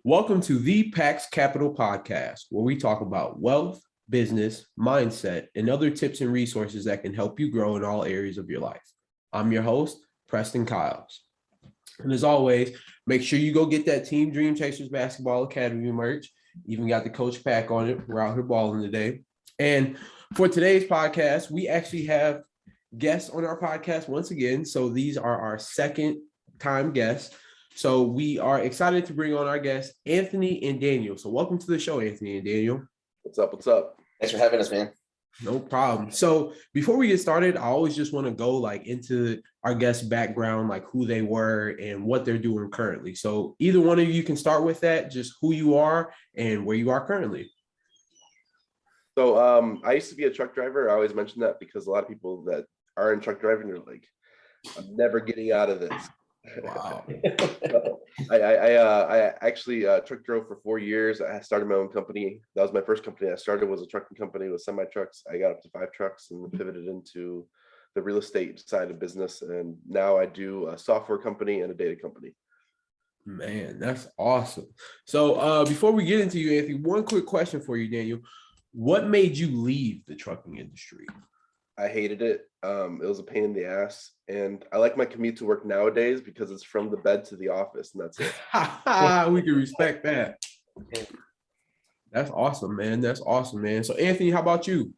Welcome to the Pax Capital Podcast, where we talk about wealth, business, mindset, and other tips and resources that can help you grow in all areas of your life. I'm your host, Preston Kiles. And as always, make sure you go get that Team Dream Chasers Basketball Academy merch. Even got the coach pack on it. We're out here balling today. And for today's podcast, we actually have guests on our podcast once again. So these are our second time guests. So we are excited to bring on our guests, Anthony and Daniel. So welcome to the show, Anthony and Daniel. What's up? What's up? Thanks for having us, man. No problem. So before we get started, I always just want to go into our guest background, like who they were and what they're doing currently. So either one of you can start with that, just who you are and where you are currently. So I used to be a truck driver. I always mention that because a lot of people that are in truck driving are like, I'm never getting out of this. Wow. I actually truck drove for 4 years. I started my own company. That was my first company I started, was a trucking company with semi trucks. I got up to 5 trucks and pivoted into the real estate side of business. And now I do a software company and a data company. Man, that's awesome. So before we get into you, Anthony, one quick question for you, Daniel. What made you leave the trucking industry? I hated it. It was a pain in the ass. And I like my commute to work nowadays because it's from the bed to the office and that's it. We can respect that. That's awesome, man. That's awesome, man. So Anthony, how about you?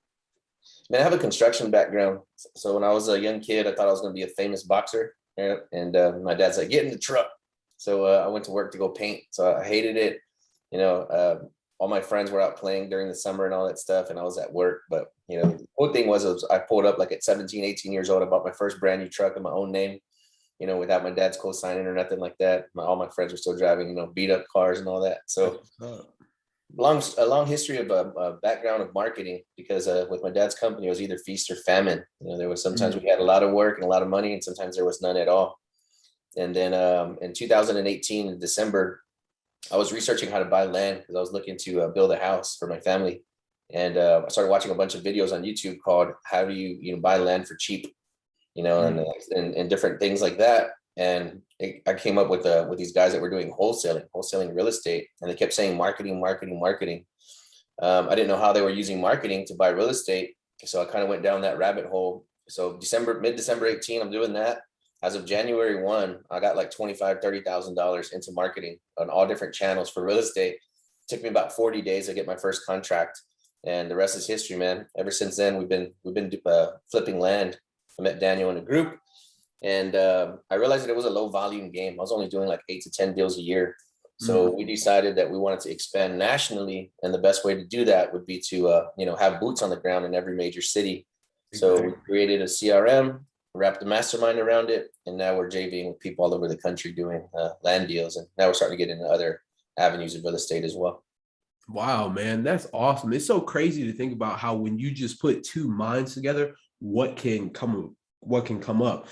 Man, I have a construction background. So when I was a young kid, I thought I was going to be a famous boxer. And my dad's like, get in the truck. So I went to work to go paint. So I hated it. All my friends were out playing during the summer and all that stuff. And I was at work. But, the whole thing was I pulled up like at 17, 18 years old. I bought my first brand new truck in my own name, without my dad's co-signing or nothing like that. All my friends were still driving, beat up cars and all that. So a long history of a background of marketing because with my dad's company, it was either feast or famine. There was sometimes we had a lot of work and a lot of money and sometimes there was none at all. And then in 2018, in December, I was researching how to buy land because I was looking to build a house for my family. And I started watching a bunch of videos on YouTube called how do you buy land for cheap, and different things like that. And I came up with these guys that were doing wholesaling real estate. And they kept saying marketing. I didn't know how they were using marketing to buy real estate. So I kind of went down that rabbit hole. So mid-December 18, I'm doing that. As of January 1, I got like $25,000, $30,000 into marketing on all different channels for real estate. It took me about 40 days to get my first contract. And the rest is history, man. Ever since then, we've been flipping land. I met Daniel in a group, and I realized that it was a low volume game. I was only doing like 8 to 10 deals a year. So we decided that we wanted to expand nationally, and the best way to do that would be to have boots on the ground in every major city. So we created a CRM, wrapped the mastermind around it, and now we're JVing with people all over the country doing land deals, and now we're starting to get into other avenues of real estate as well. Wow, man, that's awesome. It's so crazy to think about how when you just put two minds together, what can come up.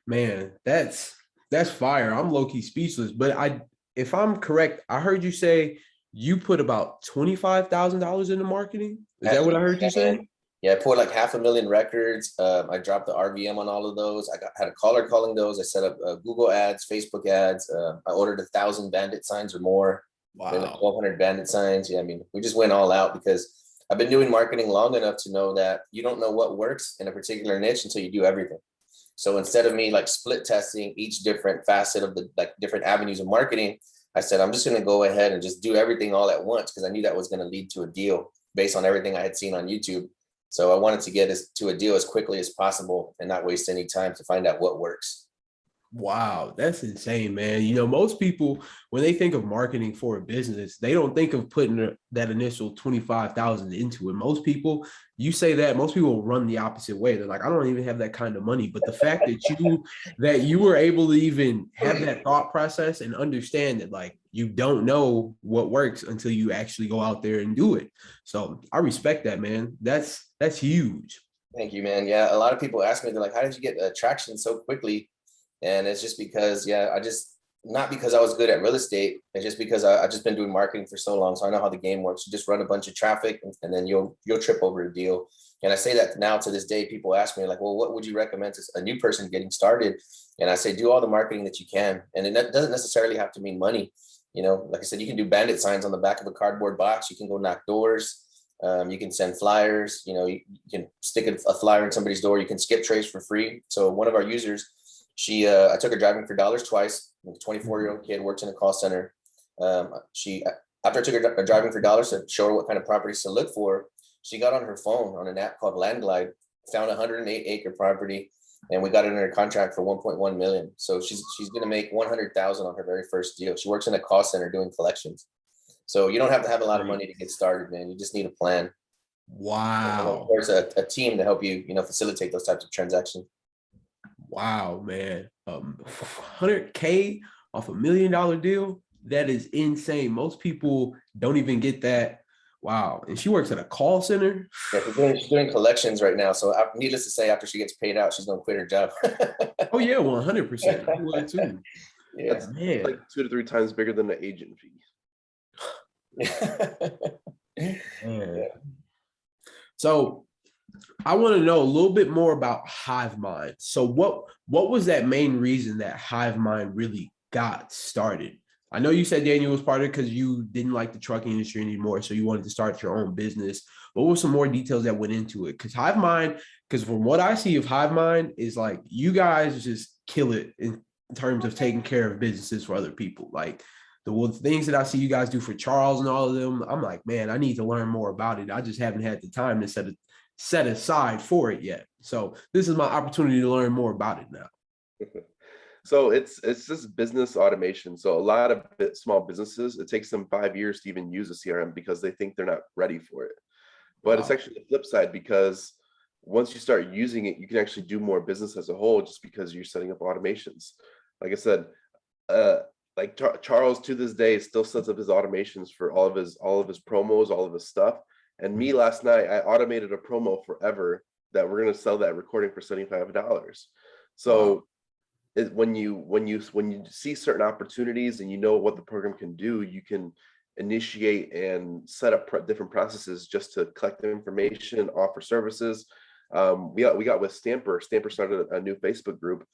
Man, that's fire. I'm low-key speechless. But if I'm correct, I heard you say you put about $25,000 into marketing. Is that what I heard you say? Yeah, I poured like 500,000 records. I dropped the RVM on all of those. Had a caller calling those. I set up Google ads, Facebook ads. I ordered 1,000 bandit signs or more. Wow. Like 1,200 bandit signs. Yeah, I mean, we just went all out because I've been doing marketing long enough to know that you don't know what works in a particular niche until you do everything. So instead of me like split testing each different facet of the different avenues of marketing, I said, I'm just going to go ahead and just do everything all at once because I knew that was going to lead to a deal based on everything I had seen on YouTube. So I wanted to get us to a deal as quickly as possible and not waste any time to find out what works. Wow, that's insane, man. Most people, when they think of marketing for a business, they don't think of putting that initial 25,000 into it. Most people run the opposite way. They're like, I don't even have that kind of money. But the fact that you were able to even have that thought process and understand that like you don't know what works until you actually go out there and do it. So I respect that, man. That's huge. Thank you, man. Yeah, a lot of people ask me, they're like, how did you get traction so quickly? And it's just because, not because I was good at real estate. It's just because I've just been doing marketing for so long. So I know how the game works. You just run a bunch of traffic and then you'll trip over a deal. And I say that now to this day, people ask me like, well, what would you recommend to a new person getting started? And I say, do all the marketing that you can. And it doesn't necessarily have to mean money. Like I said, you can do bandit signs on the back of a cardboard box. You can go knock doors. You can send flyers. You can stick a flyer in somebody's door. You can skip trays for free. So one of our users, I took her driving for dollars twice. A 24-year-old kid, works in a call center. After I took her driving for dollars to show her what kind of properties to look for, she got on her phone on an app called Landglide, found a 108-acre property, and we got it under contract for 1.1 million. So she's going to make 100,000 on her very first deal. She works in a call center doing collections. So you don't have to have a lot of money to get started, man. You just need a plan. Wow. And of course, a team to help you, facilitate those types of transactions. Wow, man. 100K off $1 million deal. That is insane. Most people don't even get that. Wow. And she works at a call center. Yeah, she's doing collections right now. So needless to say, after she gets paid out, she's going to quit her job. Oh yeah, 100%. I would too. Yeah. That's like 2 to 3 times bigger than the agent fee. Yeah. So I want to know a little bit more about Hivemind. So what was that main reason that Hivemind really got started? I know you said Daniel was part of it because you didn't like the trucking industry anymore, so you wanted to start your own business. What were some more details that went into it? Because Hivemind, from what I see of Hivemind, is like you guys just kill it in terms of taking care of businesses for other people. Like the things that I see you guys do for Charles and all of them, I'm like, man, I need to learn more about it. I just haven't had the time to set aside for it yet. So this is my opportunity to learn more about it now. So it's just business automation. So a lot of small businesses, it takes them 5 years to even use a CRM because they think they're not ready for it. But It's actually the flip side, because once you start using it, you can actually do more business as a whole just because you're setting up automations. Like I said, Charles to this day still sets up his automations for all of his promos, all of his stuff. And me last night, I automated a promo forever that we're going to sell that recording for $75. So when you see certain opportunities and you know what the program can do, you can initiate and set up different processes just to collect the information, offer services. We got with Stamper. Stamper started a new Facebook group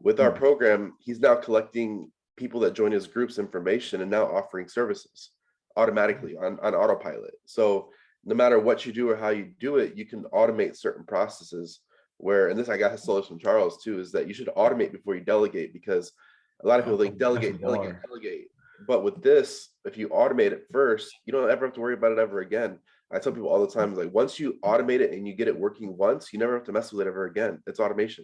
with our program. He's now collecting people that join his group's information and now offering services automatically on autopilot. So no matter what you do or how you do it, you can automate certain processes. And this I got stole this from Charles too, is that you should automate before you delegate, because a lot of people think delegate. But with this, if you automate it first, you don't ever have to worry about it ever again. I tell people all the time, like once you automate it and you get it working once, you never have to mess with it ever again. It's automation.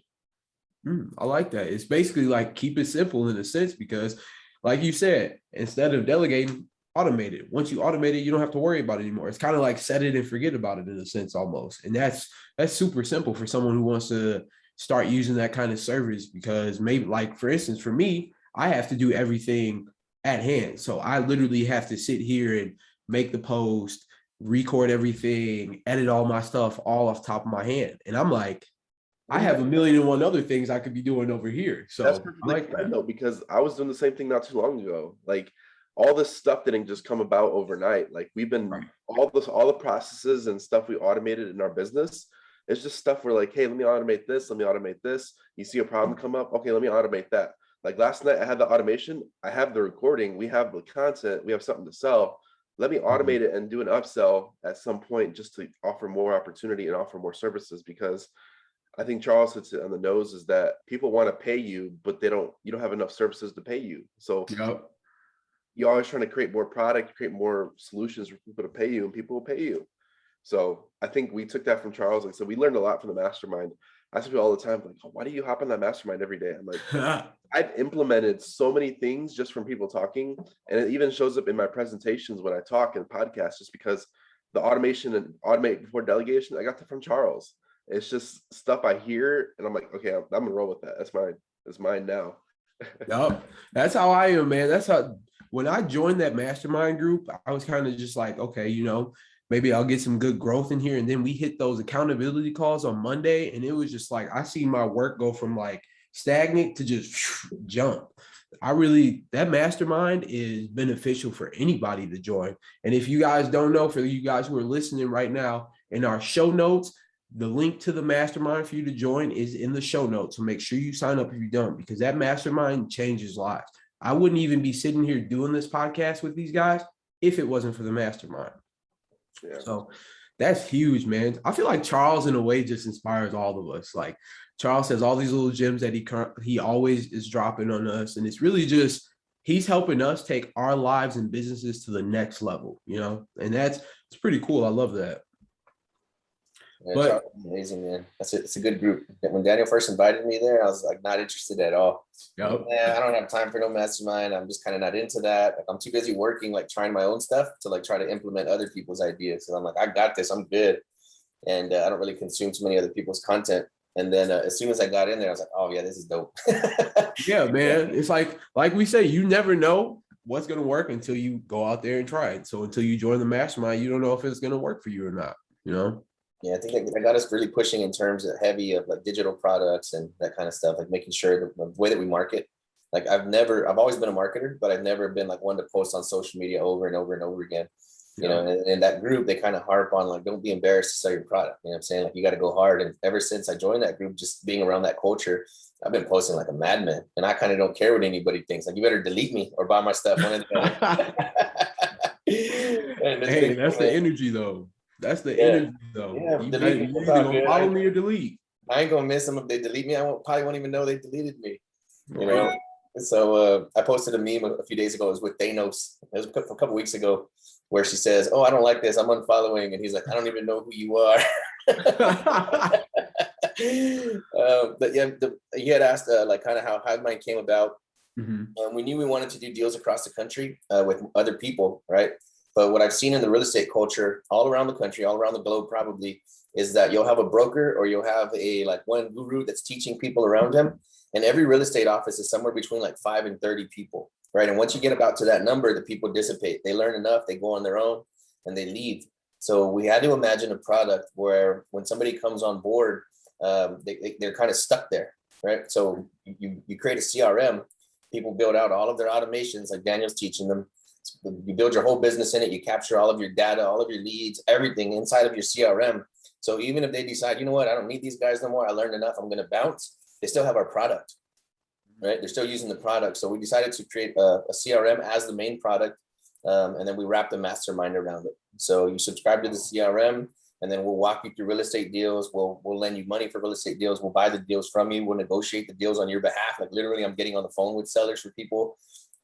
I like that. It's basically like keep it simple in a sense, because like you said, instead of delegating, automate it. Once you automate it, you don't have to worry about it anymore. It's kind of like set it and forget about it in a sense almost. And that's super simple for someone who wants to start using that kind of service, because maybe like, for instance, for me, I have to do everything at hand. So I literally have to sit here and make the post, record everything, edit all my stuff all off the top of my hand. And I'm like, I have 1,000,001 other things I could be doing over here. So that's perfectly fine though, because I was doing the same thing not too long ago. Like all this stuff didn't just come about overnight. Like we've been all the processes and stuff we automated in our business. It's just stuff where like, hey, let me automate this. Let me automate this. You see a problem come up. Okay, let me automate that. Like last night I had the automation. I have the recording. We have the content. We have something to sell. Let me automate it and do an upsell at some point just to offer more opportunity and offer more services, because I think Charles hits it on the nose, is that people want to pay you, but you don't have enough services to pay you. So you're always trying to create more product, create more solutions for people to pay you, and people will pay you. So I think we took that from Charles. Like, so we learned a lot from the mastermind. I tell people all the time, like, oh, why do you hop on that mastermind every day? I'm like, I've implemented so many things just from people talking. And it even shows up in my presentations when I talk in podcasts, just because the automation and automate before delegation, I got that from Charles. It's just stuff I hear and I'm like, okay, I'm gonna roll with that. That's mine. It's mine now. Yep. That's how I am, man. That's how, when I joined that mastermind group, I was kind of just like, okay, maybe I'll get some good growth in here. And then we hit those accountability calls on Monday. And it was just like, I see my work go from like stagnant to just jump. That mastermind is beneficial for anybody to join. And if you guys don't know, for you guys who are listening right now, in our show notes, the link to the mastermind for you to join is in the show notes. So make sure you sign up if you don't, because that mastermind changes lives. I wouldn't even be sitting here doing this podcast with these guys if it wasn't for the mastermind. Yeah. So that's huge, man. I feel like Charles, in a way, just inspires all of us. Like Charles has all these little gems that he always is dropping on us, and it's really just he's helping us take our lives and businesses to the next level, you know. And it's pretty cool. I love that. Yeah, But Charles is amazing, man. It's a good group. When Daniel first invited me there, I was like not interested at all. yep. Yeah, I don't have time for no mastermind. I'm just kind of not into that. Like, I'm too busy working, like trying my own stuff to like try to implement other people's ideas. So I'm like, I got this. I'm good, and I don't really consume too many other people's content. And then as soon as I got in there, I was like, oh yeah, this is dope. Yeah, man. It's like we say, you never know what's gonna work until you go out there and try it. So until you join the mastermind, you don't know if it's gonna work for you or not, you know? Yeah, I think that got us really pushing in terms of heavy of like digital products and that kind of stuff, like making sure that the way that we market. Like I've always been a marketer, but I've never been like one to post on social media over and over and over again. You know, and in that group, they kind of harp on like, don't be embarrassed to sell your product. You know what I'm saying? Like you got to go hard. And ever since I joined that group, just being around that culture, I've been posting like a madman, and I kind of don't care what anybody thinks. Like you better delete me or buy my stuff. One of the Hey, that's the energy though. That's the energy though. Yeah, You delete me. either gonna follow me or delete. I ain't gonna miss them if they delete me. Probably won't even know they deleted me. You know. So I posted a meme a few days ago. It was with Thanos. It was a couple weeks ago, where she says, "Oh, I don't like this. I'm unfollowing," and he's like, "I don't even know who you are." But yeah, he had asked like kind of how Hivemind came about. Mm-hmm. We knew we wanted to do deals across the country with other people, right? But what I've seen in the real estate culture all around the country, all around the globe, probably, is that you'll have a broker or you'll have a like one guru that's teaching people around him. And every real estate office is somewhere between like 5 and 30 people, right? And once you get about to that number, the people dissipate. They learn enough, they go on their own, and they leave. So we had to imagine a product where when somebody comes on board, they're kind of stuck there, right? So you create a CRM, people build out all of their automations like Daniel's teaching them. You build your whole business in it, you capture all of your data, all of your leads, everything inside of your CRM. So even if they decide, you know what, I don't need these guys no more, I learned enough, I'm going to bounce, they still have our product, right? They're still using the product. So we decided to create a CRM as the main product, and then we wrap the mastermind around it. So you subscribe to the CRM, and then we'll walk you through real estate deals. We'll lend you money for real estate deals. We'll buy the deals from you. We'll negotiate the deals on your behalf. Like literally, I'm getting on the phone with sellers for people.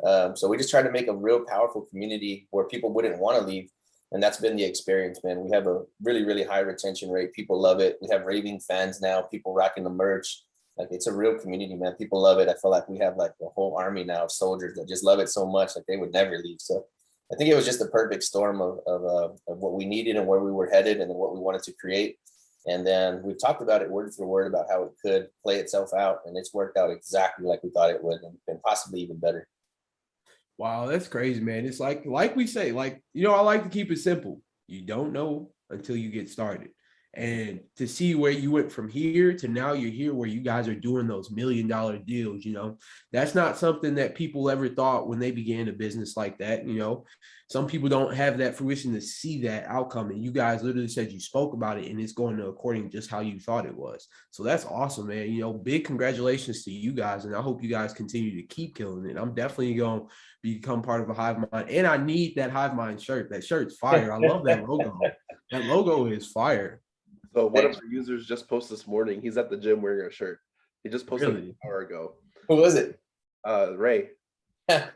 So we just try to make a real powerful community where people wouldn't want to leave. And that's been the experience, man. We have a really, really high retention rate. People love it. We have raving fans now, people rocking the merch. Like it's a real community, man. People love it. I feel like we have like a whole army now of soldiers that just love it so much, like they would never leave. So I think it was just the perfect storm of what we needed and where we were headed and what we wanted to create. And then we've talked about it word for word about how it could play itself out. And it's worked out exactly like we thought it would, and possibly even better. Wow, that's crazy, man. It's like we say, like, you know, I like to keep it simple. You don't know until you get started. And to see where you went from here to now you're here where you guys are doing those $1 million deals, you know, that's not something that people ever thought when they began a business like that. You know, some people don't have that fruition to see that outcome. And you guys literally said you spoke about it and it's going to according just how you thought it was. So that's awesome, man. You know, big congratulations to you guys. And I hope you guys continue to keep killing it. I'm definitely going to become part of a Hivemind. And I need that Hivemind shirt. That shirt's fire. I love that logo. That logo is fire. So one of our users just posted this morning. He's at the gym wearing a shirt. He just posted an hour ago. Who was it? Ray. That's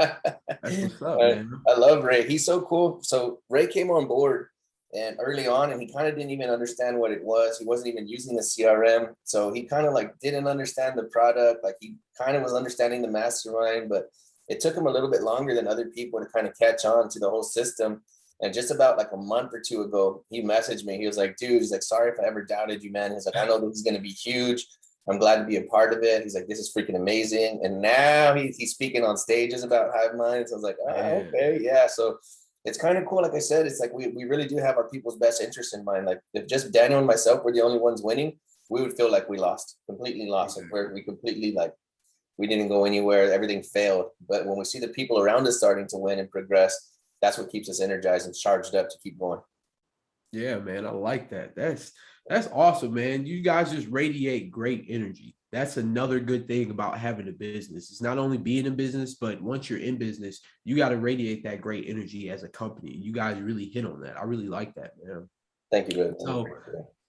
what's up, man. I love Ray. He's so cool. So Ray came on board and early on, and he kind of didn't even understand what it was. He wasn't even using the CRM. So he kind of like didn't understand the product. Like he kind of was understanding the mastermind, but it took him a little bit longer than other people to kind of catch on to the whole system. And just about like a month or two ago, he messaged me. He was like, dude, he's like, sorry if I ever doubted you, man. He's like, I know this is going to be huge. I'm glad to be a part of it. He's like, this is freaking amazing. And now he's speaking on stages about Hivemind. So I was like, oh, okay, yeah. So it's kind of cool. Like I said, it's like we really do have our people's best interest in mind. Like if just Daniel and myself were the only ones winning, we would feel like we lost, completely lost. Like we completely like, we didn't go anywhere. Everything failed. But when we see the people around us starting to win and progress, that's what keeps us energized and charged up to keep going. Yeah, man, I like that. That's awesome, man. You guys just radiate great energy. that's another good thing about having a business. It's not only being in business, but once you're in business, you got to radiate that great energy as a company. You guys really hit on that. I really like that, man. Thank you, brother. So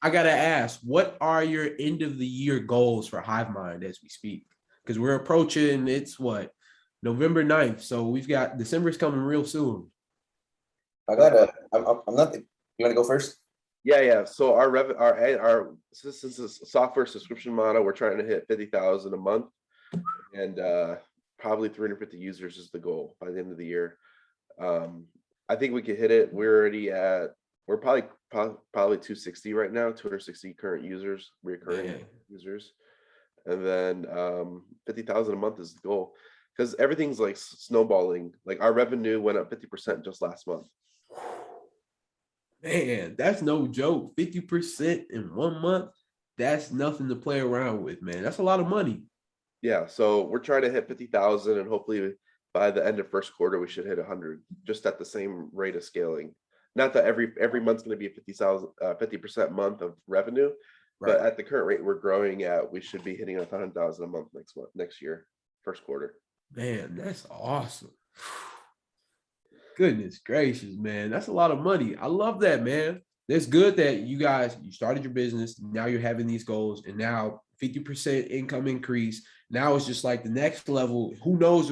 I got to ask, what are your end of the year goals for Hivemind as we speak? Because we're approaching, it's what, November 9th. So we've got December's coming real soon. I'm not, you want to go first? Yeah. So our since this is a software subscription model, we're trying to hit 50,000 a month, and probably 350 users is the goal by the end of the year. I think we could hit it. We're probably 260 right now, 260 current users, recurring users, and then 50,000 a month is the goal, because everything's like snowballing. Like our revenue went up 50% just last month. Man, that's no joke. 50% in 1 month. That's nothing to play around with, man. That's a lot of money. Yeah, so we're trying to hit 50,000, and hopefully by the end of first quarter we should hit 100, just at the same rate of scaling. Not that every month's going to be a 50% month of revenue, but at the current rate we're growing at, we should be hitting 100,000 a month next year, first quarter. Man, that's awesome. Goodness gracious, man. That's a lot of money. I love that, man. It's good that you started your business. Now you're having these goals, and now 50% income increase. Now it's just like the next level. Who knows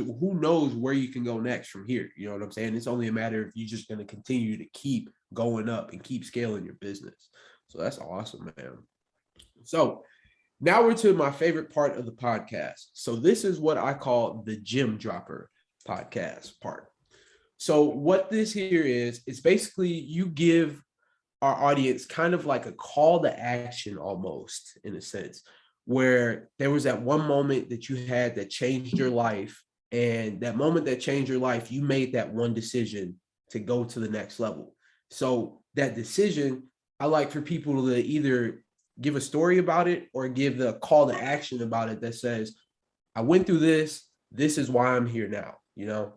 where you can go next from here? You know what I'm saying? It's only a matter of you just going to continue to keep going up and keep scaling your business. So that's awesome, man. So now we're to my favorite part of the podcast. So this is what I call the gym dropper podcast part. So what this here is, it's basically you give our audience kind of like a call to action almost, in a sense, where there was that one moment that you had that changed your life. And that moment that changed your life, you made that one decision to go to the next level. So that decision, I like for people to either give a story about it or give the call to action about it that says, I went through this. This is why I'm here now, you know?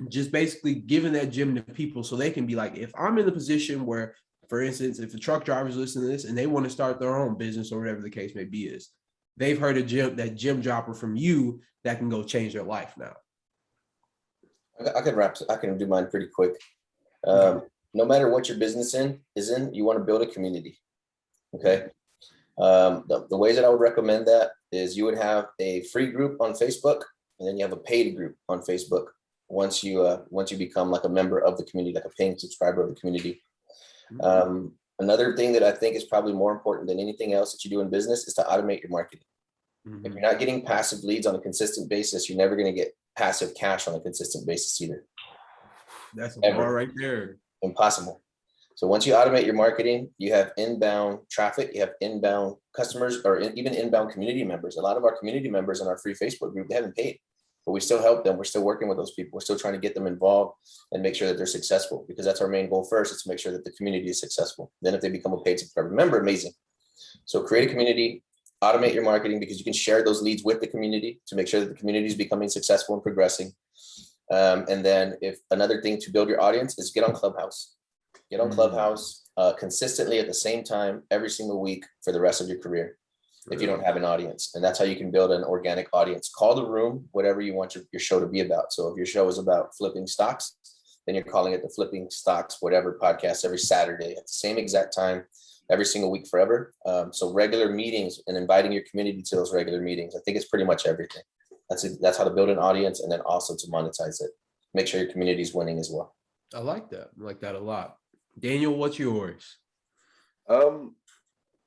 Just basically giving that gym to people so they can be like, if I'm in the position where, for instance, if the truck drivers listen to this and they want to start their own business or whatever the case may be, is they've heard that gym dropper from you that can go change their life now. I can do mine pretty quick. No matter what your business is in, you want to build a community. Okay. The ways that I would recommend that is you would have a free group on Facebook, and then you have a paid group on Facebook. Once you become like a member of the community, like a paying subscriber of the community. Another thing that I think is probably more important than anything else that you do in business is to automate your marketing. If you're not getting passive leads on a consistent basis, you're never going to get passive cash on a consistent basis either. That's a bar right there. Impossible. So once you automate your marketing, you have inbound traffic, you have inbound customers, or even inbound community members. A lot of our community members in our free Facebook group, they haven't paid, but we still help them. We're still working with those people. We're still trying to get them involved and make sure that they're successful, because that's our main goal first, is to make sure that the community is successful. Then if they become a paid subscriber member, amazing. So create a community, automate your marketing, because you can share those leads with the community to make sure that the community is becoming successful and progressing. And then if another thing to build your audience is get on Clubhouse. Get on Clubhouse consistently at the same time every single week for the rest of your career. If you don't have an audience, and that's how you can build an organic audience. Call the room whatever you want your show to be about. So if your show is about flipping stocks, then you're calling it the Flipping Stocks Whatever podcast every Saturday at the same exact time every single week forever. So regular meetings and inviting your community to those regular meetings. I think it's pretty much everything. That's how to build an audience, and then also to monetize it. Make sure your community is winning as well. I like that. I like that a lot. Daniel, what's yours?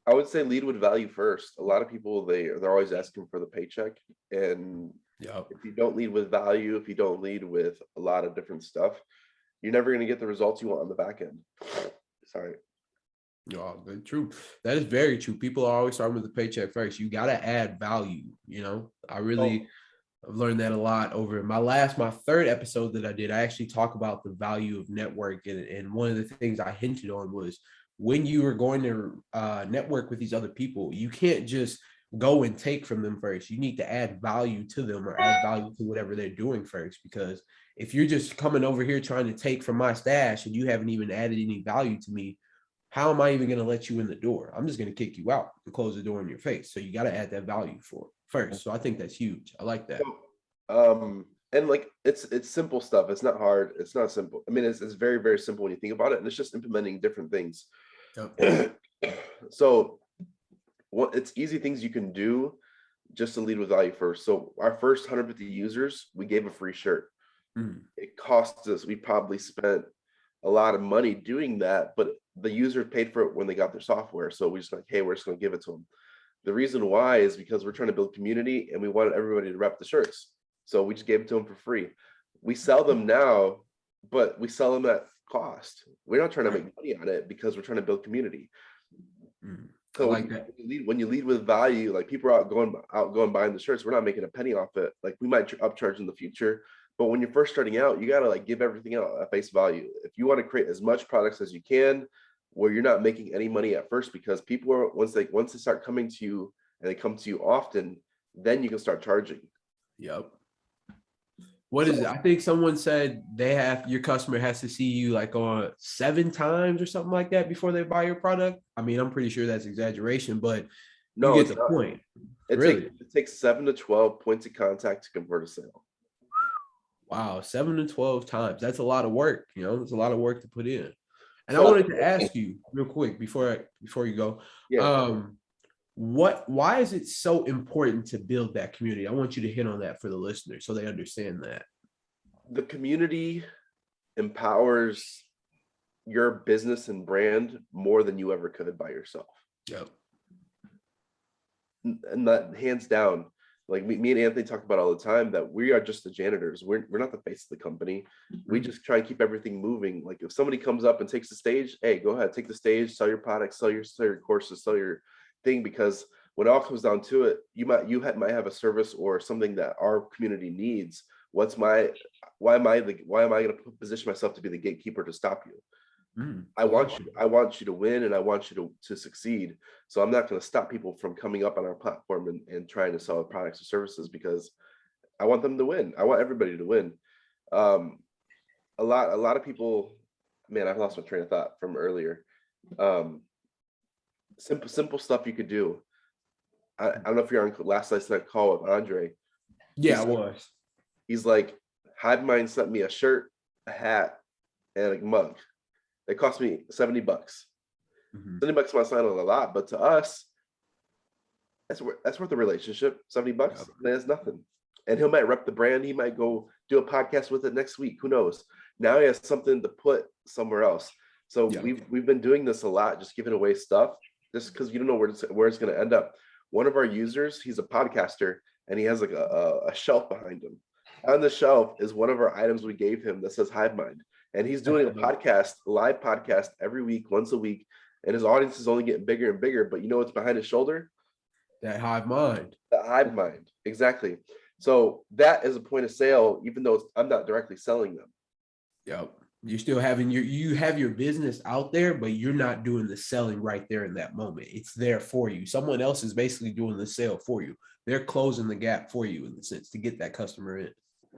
I would say lead with value first. A lot of people, they're always asking for the paycheck. And if you don't lead with value, if you don't lead with a lot of different stuff, you're never going to get the results you want on the back end. Sorry. Yeah, true. That is very true. People are always starting with the paycheck first. You got to add value. You know, I've learned that a lot over my third episode that I did. I actually talk about the value of network. And one of the things I hinted on was, when you are going to network with these other people, you can't just go and take from them first. You need to add value to them, or add value to whatever they're doing first. Because if you're just coming over here trying to take from my stash and you haven't even added any value to me, how am I even going to let you in the door? I'm just going to kick you out and close the door in your face. So you got to add that value for it first. So I think that's huge. I like that. And like it's simple stuff. It's not hard. It's not simple. I mean, it's very, very simple when you think about it, and it's just implementing different things. Yep. So it's easy things you can do just to lead with value first. So our first 150 users, we gave a free shirt. It cost us, we probably spent a lot of money doing that, but the user paid for it when they got their software. So we just like, hey, we're just going to give it to them. The reason why is because we're trying to build community and we wanted everybody to rep the shirts. So we just gave it to them for free. We sell them now, but we sell them at cost. We're not trying to make money on it because we're trying to build community. So I like that. When you lead with value, like people are out going buying the shirts, we're not making a penny off it. Like we might upcharge in the future, but when you're first starting out, you got to like give everything out at face value. If you want to create as much products as you can, where you're not making any money at first, because people are once they start coming to you and they come to you often, then you can start charging. Yep. What is it? I think someone said your customer has to see you like on 7 times or something like that before they buy your product. I mean, I'm pretty sure that's exaggeration, but no, you get the point. It takes 7 to 12 points of contact to convert a sale. Wow, 7 to 12 times. That's a lot of work. It's a lot of work to put in. And I wanted to ask you real quick before you go. Yeah. Why is it so important to build that community? I want you to hit on that for the listeners so they understand that. The community empowers your business and brand more than you ever could by yourself. Yep. And that hands down, like me and Anthony talk about all the time, that we are just the janitors. We're not the face of the company. We just try and keep everything moving. Like if somebody comes up and takes the stage, hey, go ahead, take the stage, sell your products, sell your courses, sell your thing, because when it all comes down to it, you might have a service or something that our community needs. Why am I going to position myself to be the gatekeeper to stop you? I want you to win, and I want you to succeed. So I'm not going to stop people from coming up on our platform and trying to sell products or services, because I want them to win. I want everybody to win. A lot of people, man, I've lost my train of thought from earlier. Simple stuff you could do. I don't know if you're on last night's call with Andre. Yeah, I was. He's like, Hivemind sent me a shirt, a hat, and a mug. It cost me $70. $70 might sound a lot, but to us, that's worth a relationship. $70, that's nothing. And he might rep the brand. He might go do a podcast with it next week. Who knows? Now he has something to put somewhere else. So we've been doing this a lot, just giving away stuff, just because you don't know where it's going to end up. One of our users, he's a podcaster, and he has like a shelf behind him. On the shelf is one of our items we gave him that says Hivemind. And he's doing a live podcast every week, once a week. And his audience is only getting bigger and bigger. But you know what's behind his shoulder? That Hivemind. The Hivemind. Exactly. So that is a point of sale, even though I'm not directly selling them. Yep. You're still having you have your business out there, but you're not doing the selling right there in that moment. It's there for you. Someone else is basically doing the sale for you. They're closing the gap for you in the sense to get that customer in.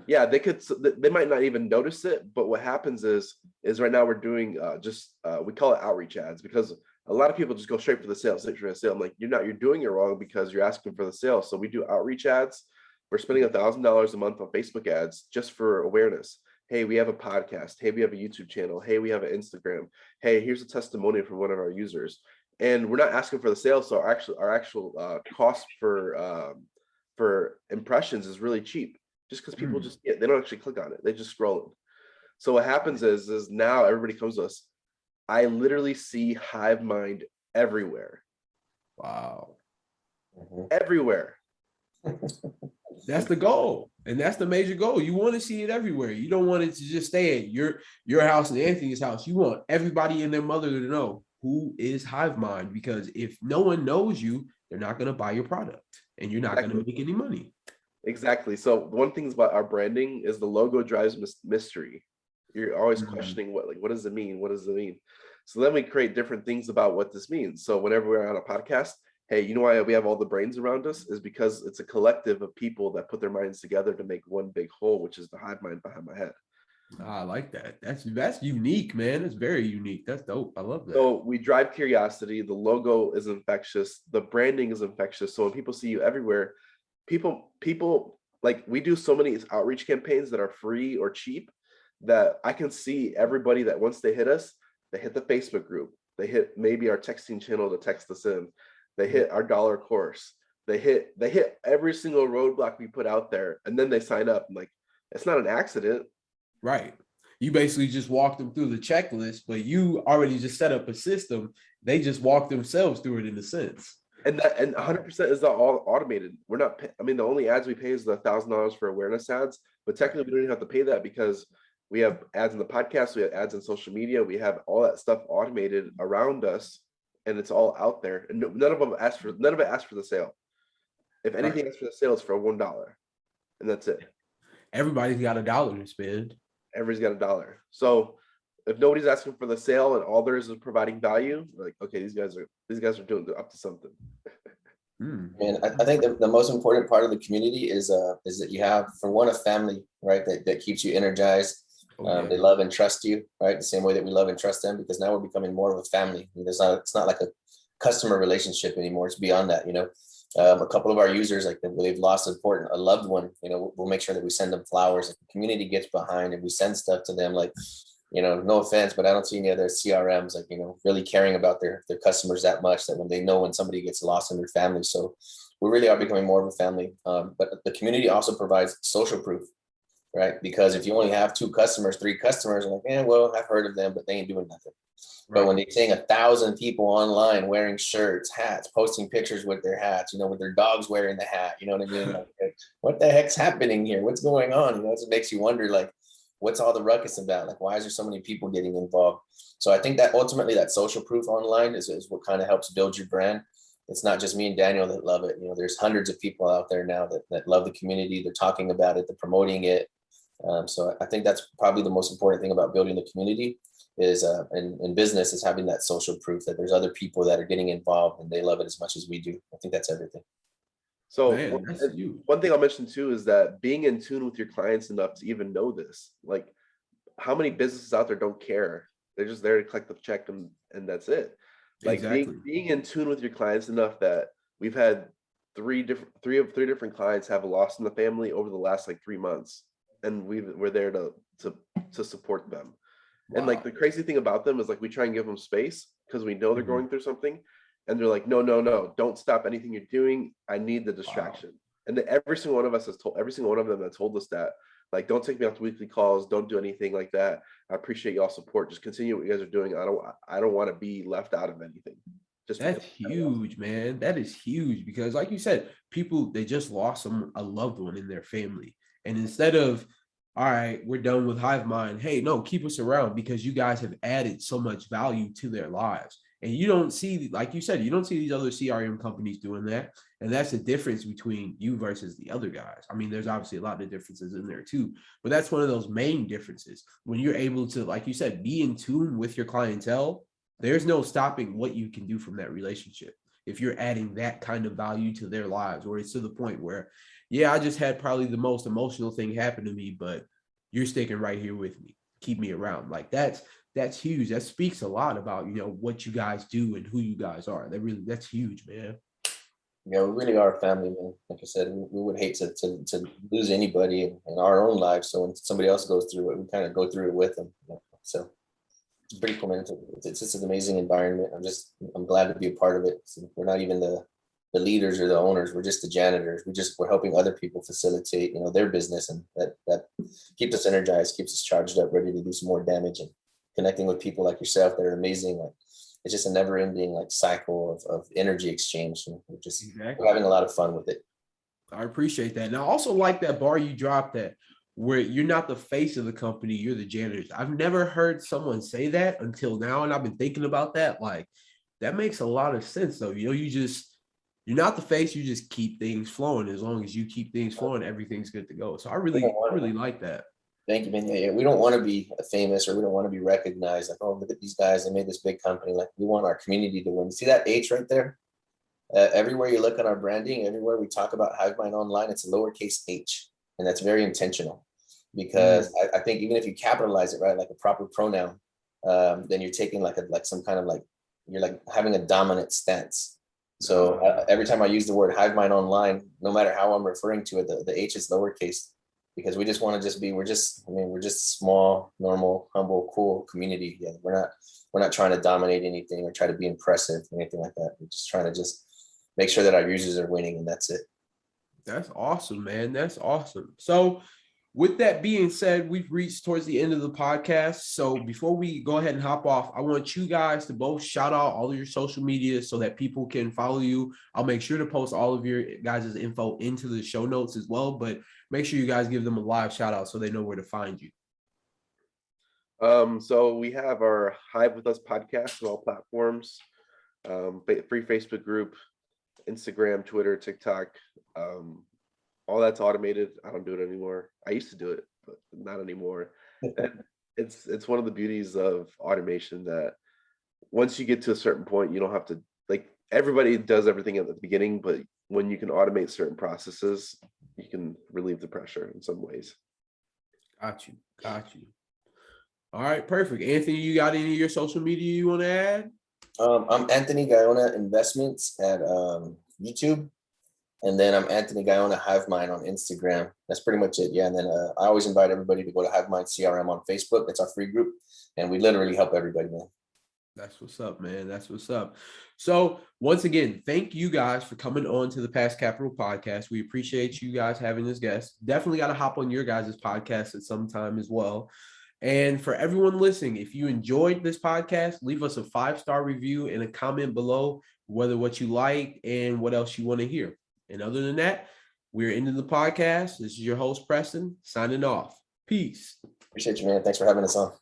Yeah, they might not even notice it, but what happens is right now we're doing we call it outreach ads, because a lot of people just go straight for the sale. I'm like, you're doing it wrong, because you're asking for the sale. So we do outreach ads. We're spending $1,000 a month on Facebook ads just for awareness. Hey, we have a podcast. Hey, we have a YouTube channel. Hey, we have an Instagram. Hey, here's a testimonial from one of our users. And we're not asking for the sale. So our actual cost for impressions is really cheap, just because people they don't actually click on it. They just scroll it. So what happens is now everybody comes to us. I literally see Hivemind everywhere. Wow. Everywhere. That's the goal. And that's the major goal. You want to see it everywhere. You don't want it to just stay at your house and Anthony's house. You want everybody and their mother to know who is Hivemind, because if no one knows you, they're not going to buy your product and you're not going to make any money. Exactly. So one thing about our branding is the logo drives mystery. You're always questioning what does it mean? What does it mean? So then we create different things about what this means. So whenever we're on a podcast, hey, you know why we have all the brains around us? Is because it's a collective of people that put their minds together to make one big whole, which is the Hivemind behind my head. I like that. That's unique, man. It's very unique. That's dope. I love that. So we drive curiosity. The logo is infectious. The branding is infectious. So when people see you everywhere, people like, we do so many outreach campaigns that are free or cheap that I can see everybody that once they hit us, they hit the Facebook group, they hit maybe our texting channel to text us in, they hit our dollar course, they hit every single roadblock we put out there, and then they sign up. I'm like, it's not an accident. Right. You basically just walked them through the checklist, but you already just set up a system. They just walked themselves through it in a sense. And 100% is all automated. We're not, I mean, the only ads we pay is the $1,000 for awareness ads, but technically we don't even have to pay that because we have ads in the podcast, we have ads in social media, we have all that stuff automated around us, and it's all out there. And none of it asks for the sale. If anything asks for the sale, it's for $1, and that's it. Everybody's got $1 to spend. Everybody's got $1. So if nobody's asking for the sale and all there is providing value, like, okay, these guys are doing up to something. And I think the most important part of the community is that you have, for one, a family, right? That keeps you energized. They love and trust you, right? The same way that we love and trust them, because now we're becoming more of a family. It's not like a customer relationship anymore. It's beyond that, you know. A couple of our users, like they've lost a loved one, you know, we'll make sure that we send them flowers. If the community gets behind and we send stuff to them, like, you know, no offense, but I don't see any other CRMs, like, you know, really caring about their customers that much, that when they know when somebody gets lost in their family. So we really are becoming more of a family. But the community also provides social proof, right? Because if you only have 2 customers, 3 customers, I'm like, well, I've heard of them, but they ain't doing nothing. Right. But when they're seeing 1,000 people online wearing shirts, hats, posting pictures with their hats, you know, with their dogs wearing the hat, you know what I mean? Like, what the heck's happening here? What's going on? You know, it makes you wonder, like, what's all the ruckus about? Like, why is there so many people getting involved? So I think that ultimately that social proof online is what kind of helps build your brand. It's not just me and Daniel that love it. You know, there's hundreds of people out there now that love the community. They're talking about it, they're promoting it. So I think that's probably the most important thing about building the community is in business, is having that social proof that there's other people that are getting involved and they love it as much as we do. I think that's everything. So one thing I'll mention too is that being in tune with your clients enough to even know this, like, how many businesses out there don't care? They're just there to collect the check and that's it. Like, exactly. being in tune with your clients enough that we've had three different clients have a loss in the family over the last like 3 months, and we're there to support them. Wow. And like the crazy thing about them is, like, we try and give them space because we know they're going through something, and they're like, no, don't stop anything you're doing. I need the distraction. Wow. And every single one of them that told us that, like, don't take me off the weekly calls, don't do anything like that. I appreciate y'all support. Just continue what you guys are doing. I don't want to be left out of anything. That's huge, man. That is huge, because like you said, people, they just lost a loved one in their family. And instead of, all right, we're done with Hivemind, hey, no, keep us around, because you guys have added so much value to their lives. And you don't see, like you said, you don't see these other CRM companies doing that. And that's the difference between you versus the other guys. I mean, there's obviously a lot of differences in there too, but that's one of those main differences. When you're able to, like you said, be in tune with your clientele, there's no stopping what you can do from that relationship. If you're adding that kind of value to their lives, or it's to the point where, yeah, I just had probably the most emotional thing happen to me, but you're sticking right here with me. Keep me around. Like, that's huge. That speaks a lot about, you know, what you guys do and who you guys are. That's huge, man. Yeah, we really are a family, man. Like I said, we would hate to lose anybody in our own lives. So when somebody else goes through it, we kind of go through it with them. So it's pretty cool, man. It's just an amazing environment. I'm glad to be a part of it. So we're not even the leaders or the owners. We're just the janitors. We're helping other people facilitate, you know, their business, and that keeps us energized, keeps us charged up, ready to do some more damage, and connecting with people like yourself that are amazing. Like, it's just a never-ending like cycle of energy exchange, and we're having a lot of fun with it. I appreciate that. And I also like that bar you dropped, that where you're not the face of the company, you're the janitors. I've never heard someone say that until now, and I've been thinking about that. Like, that makes a lot of sense, though. You know, you're not the face, you just keep things flowing. As long as you keep things flowing, everything's good to go. So I really like that. Thank you, man. Yeah, we don't want to be famous, or we don't want to be recognized. Like, oh, look at these guys, they made this big company. Like, we want our community to win. See that H right there? Everywhere you look at our branding, everywhere we talk about Hivemind online, it's a lowercase h, and that's very intentional. because I think even if you capitalize it, right, like a proper pronoun, then you're taking like some kind of like, you're like having a dominant stance. So every time I use the word Hivemind online, no matter how I'm referring to it, the H is lowercase, because we just want to we're just small, normal, humble, cool community. Yeah, we're not trying to dominate anything or try to be impressive or anything like that. We're just trying to just make sure that our users are winning, and that's it. That's awesome, man. That's awesome. So with that being said, we've reached towards the end of the podcast. So before we go ahead and hop off, I want you guys to both shout out all of your social media so that people can follow you. I'll make sure to post all of your guys' info into the show notes as well, but make sure you guys give them a live shout out so they know where to find you. So we have our Hive with Us podcast on all platforms, free Facebook group, Instagram, Twitter, TikTok. All that's automated. I don't do it anymore. I used to do it, but not anymore. And it's one of the beauties of automation that once you get to a certain point, you don't have to, like, everybody does everything at the beginning, but when you can automate certain processes, you can relieve the pressure in some ways. Got you. All right, perfect. Anthony, you got any of your social media you want to add? I'm Anthony Gaona Investments at YouTube. And then I'm Anthony Gaona Hivemind on Instagram. That's pretty much it. Yeah. And then I always invite everybody to go to Hivemind CRM on Facebook. That's our free group. And we literally help everybody, man. That's what's up, man. That's what's up. So once again, thank you guys for coming on to the Past Capital podcast. We appreciate you guys having this guest. Definitely got to hop on your guys' podcast at some time as well. And for everyone listening, if you enjoyed this podcast, leave us a 5-star review and a comment below, whether what you like and what else you want to hear. And other than that, we're ending the podcast. This is your host, Preston, signing off. Peace. Appreciate you, man. Thanks for having us on.